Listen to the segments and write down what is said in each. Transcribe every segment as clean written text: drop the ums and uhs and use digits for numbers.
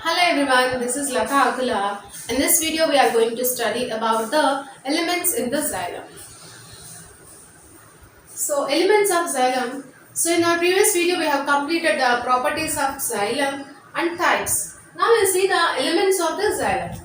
Hello everyone, this is Lata Akula. In this video, we are going to study about the elements in the xylem. So, elements of xylem. So, in our previous video, we have completed the properties of xylem and types. Now, we'll see the elements of the xylem.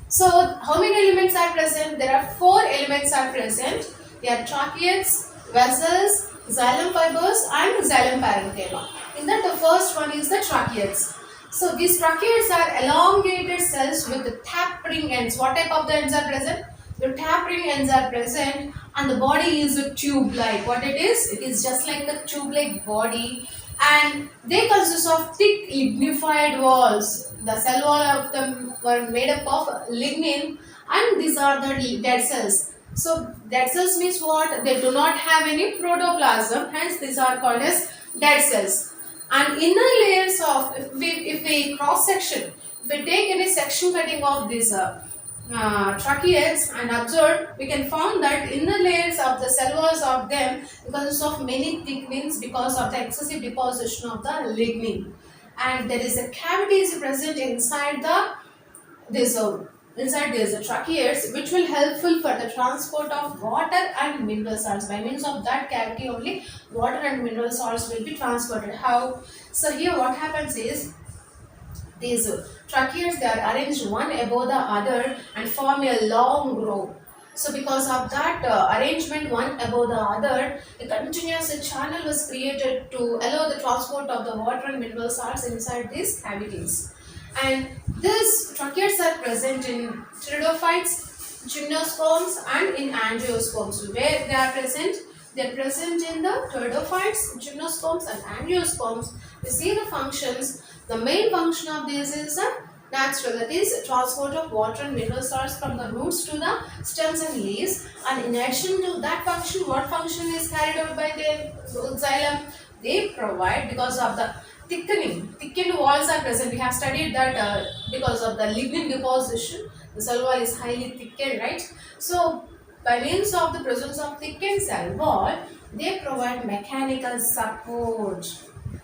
So, how many elements are present? There are four elements are present. They are tracheids, vessels, xylem fibers, and xylem parenchyma. In that, the first one is the tracheids. So, these tracheids are elongated cells with the tapering ends. What type of the ends are present? The tapering ends are present, and the body is a tube-like. What it is? It is just like the tube-like body, and they consist of thick lignified walls. The cell wall of them were made up of lignin, and these are the dead cells. So dead cells means what? They do not have any protoplasm, hence these are called as dead cells. And inner layers of, if we cross section, if we take any section cutting of these tracheids and observe, we can find that inner layers of the cell walls of them because of many thickenings because of the excessive deposition of the lignin, and there is a cavity is present inside the this inside these tracheids, which will helpful for the transport of water and mineral salts. By means of that cavity only, water and mineral salts will be transported. How? So here what happens is, these tracheids, they are arranged one above the other and form a long row. So because of that arrangement one above the other, a continuous channel was created to allow the transport of the water and mineral salts inside these cavities. And these tracheids are present in pteridophytes, gymnosperms, and in angiosperms. Where they are present? They are present in the pteridophytes, gymnosperms, and angiosperms. We see the functions. The main function of this is natural, that is transport of water and mineral salts from the roots to the stems and leaves. And in addition to that function, what function is carried out by the xylem? They provide, because of the thickened walls are present. We have studied that because of the lignin deposition, the cell wall is highly thickened, right? So by means of the presence of thickened cell wall, they provide mechanical support.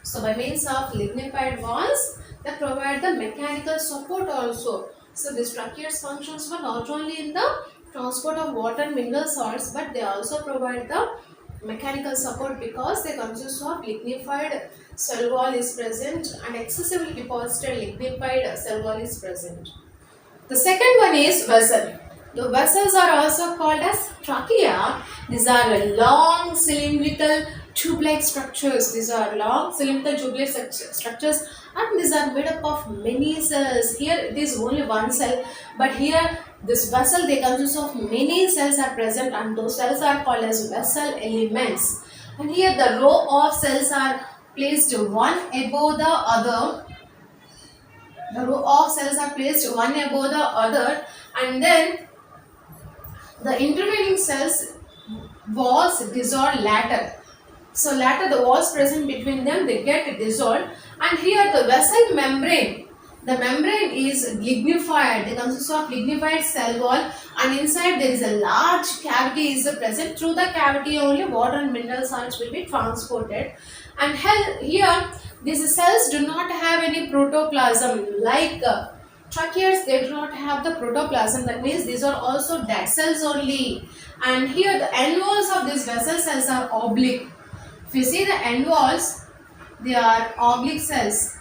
So by means of lignified walls, they provide the mechanical support also. So these tracheids functions were not only in the transport of water and mineral salts, but they also provide the mechanical support because they consist of lignified cell wall is present and excessively deposited lignified cell wall is present. The second one is vessel. The vessels are also called as trachea. These are long cylindrical tube-like structures. These are long cylindrical tube-like structures, and these are made up of many cells. Here it is only one cell, but here this vessel, they consist of many cells are present, and those cells are called as vessel elements. And here the row of cells are placed one above the other. The row of cells are placed one above the other, and then the intervening cells walls dissolve later. So later the walls present between them, they get dissolved, and here the vessel membrane, the membrane is lignified. They consist of lignified cell wall, and inside there is a large cavity is present. Through the cavity only water and mineral salts will be transported, and here these cells do not have any protoplasm like tracheids. They do not have the protoplasm. That means these are also dead cells only, and here the end walls of these vessel cells are oblique. If you see the end walls, they are oblique cells,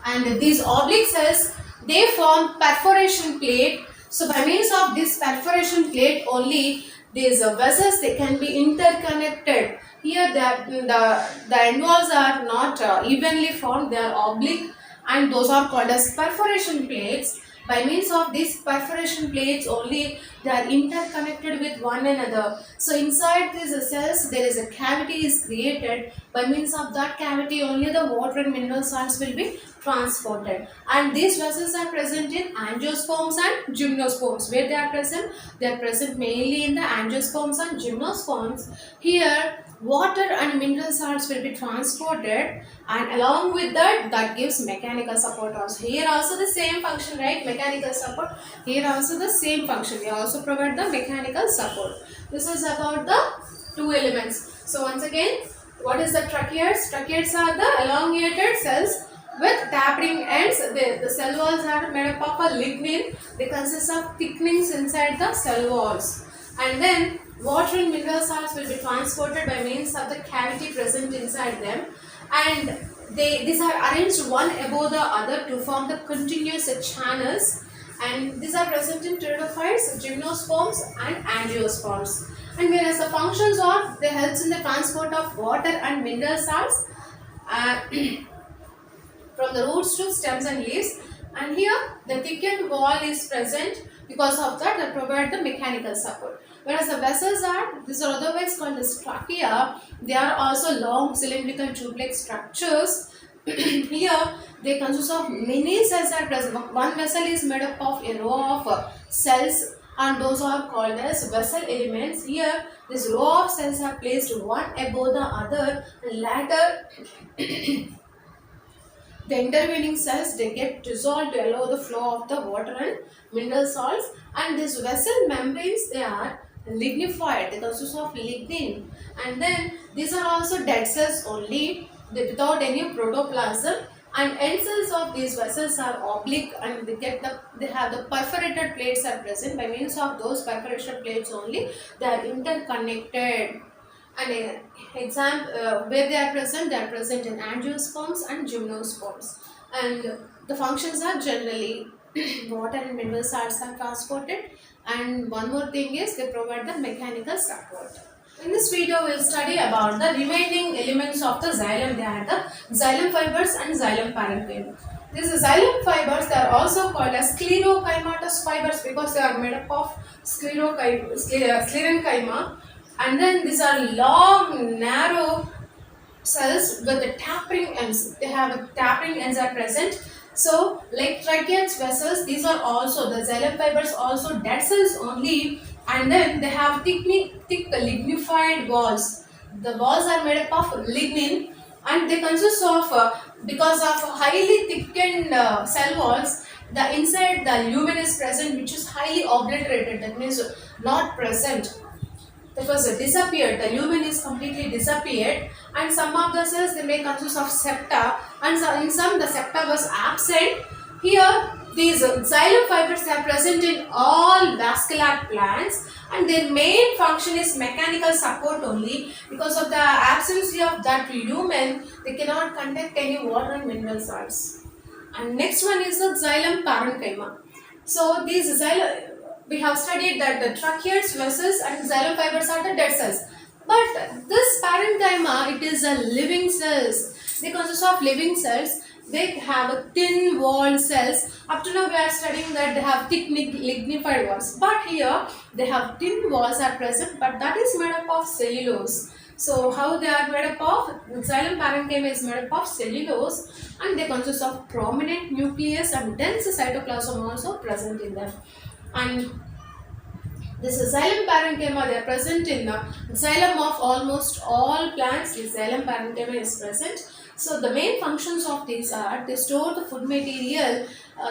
and these oblique cells, they form perforation plate. So by means of this perforation plate only, these vessels, they can be interconnected. Here the end walls are not evenly formed, they are oblique, and those are called as perforation plates. By means of these perforation plates only, they are interconnected with one another. So inside these cells, there is a cavity is created. By means of that cavity only, the water and mineral salts will be transported. And these vessels are present in angiosperms and gymnosperms. Where they are present? They are present mainly in the angiosperms and gymnosperms. Here water and mineral salts will be transported, and along with that gives mechanical support also. Here also the same function, right? Mechanical support. Here also the same function. We also provide the mechanical support. This is about the two elements. So once again, what is the tracheids? Tracheids are the elongated cells tapering ends, the cell walls are made up of a lignin. They consist of thickenings inside the cell walls. And then water and mineral salts will be transported by means of the cavity present inside them. And these are arranged one above the other to form the continuous channels. And these are present in pteridophytes, gymnosperms and angiosperms. And whereas the functions are, they helps in the transport of water and mineral salts from the roots to stems and leaves. And here the thickened wall is present, because of that they provide the mechanical support. Whereas the vessels are, these are otherwise called as trachea. They are also long cylindrical tube-like structures. Here they consist of many cells are present. One vessel is made up of a row of cells, and those are called as vessel elements. Here this row of cells are placed one above the other, and later the intervening cells, they get dissolved to allow the flow of the water and mineral salts. And these vessel membranes, they are lignified, they consist of lignin. And then these are also dead cells only, without any protoplasm. And end cells of these vessels are oblique, and they have the perforated plates are present. By means of those perforated plates only, they are interconnected. And where they are present in angiosperms and gymnosperms. And the functions are generally water and mineral salts are transported. And one more thing is they provide the mechanical support. In this video, we will study about the remaining elements of the xylem. They are the xylem fibers and xylem parenchyma. These xylem fibers, they are also called as sclerochromatous fibers, because they are made up of sclerenchyma. And then these are long, narrow cells with the tapering ends. They have a tapering ends are present. So, like tracheids vessels, these are also the xylem fibers, also dead cells only. And then they have thick lignified walls. The walls are made up of lignin, and they consist of because of highly thickened cell walls. The inside the lumen is present, which is highly obliterated. That means not present. That was disappeared. The lumen is completely disappeared, and some of the cells, they may consist of septa, and in some the septa was absent. Here these xylem fibers are present in all vascular plants, and their main function is mechanical support only. Because of the absence of that lumen, they cannot conduct any water and mineral salts. And next one is the xylem parenchyma. So these we have studied that the tracheids, vessels and xylem fibers are the dead cells. But this parenchyma, it is a living cells. They consist of living cells. They have a thin walled cells. Up to now we are studying that they have thick lignified walls. But here they have thin walls are present, but that is made up of cellulose. So how they are made up of? Xylem parenchyma is made up of cellulose, and they consist of prominent nucleus and dense cytoplasm also present in them. And this xylem parenchyma, they are present in the xylem of almost all plants. The xylem parenchyma is present. So the main functions of these are, they store the food material.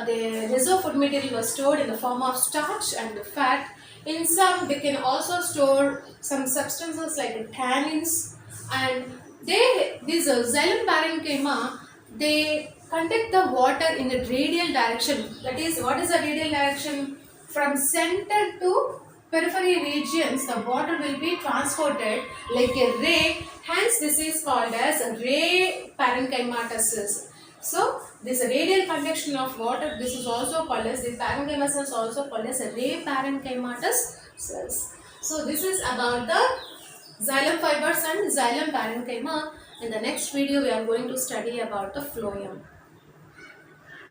The reserve food material was stored in the form of starch and fat. In some, they can also store some substances like tannins. And these xylem parenchyma, they conduct the water in a radial direction. That is, what is the radial direction? From center to periphery regions, the water will be transported like a ray. Hence, this is called as ray parenchymatous. So, this radial conduction of water, this is also called as, the parenchyma cells also called as ray parenchymatous cells. So, this is about the xylem fibers and xylem parenchyma. In the next video, we are going to study about the phloem.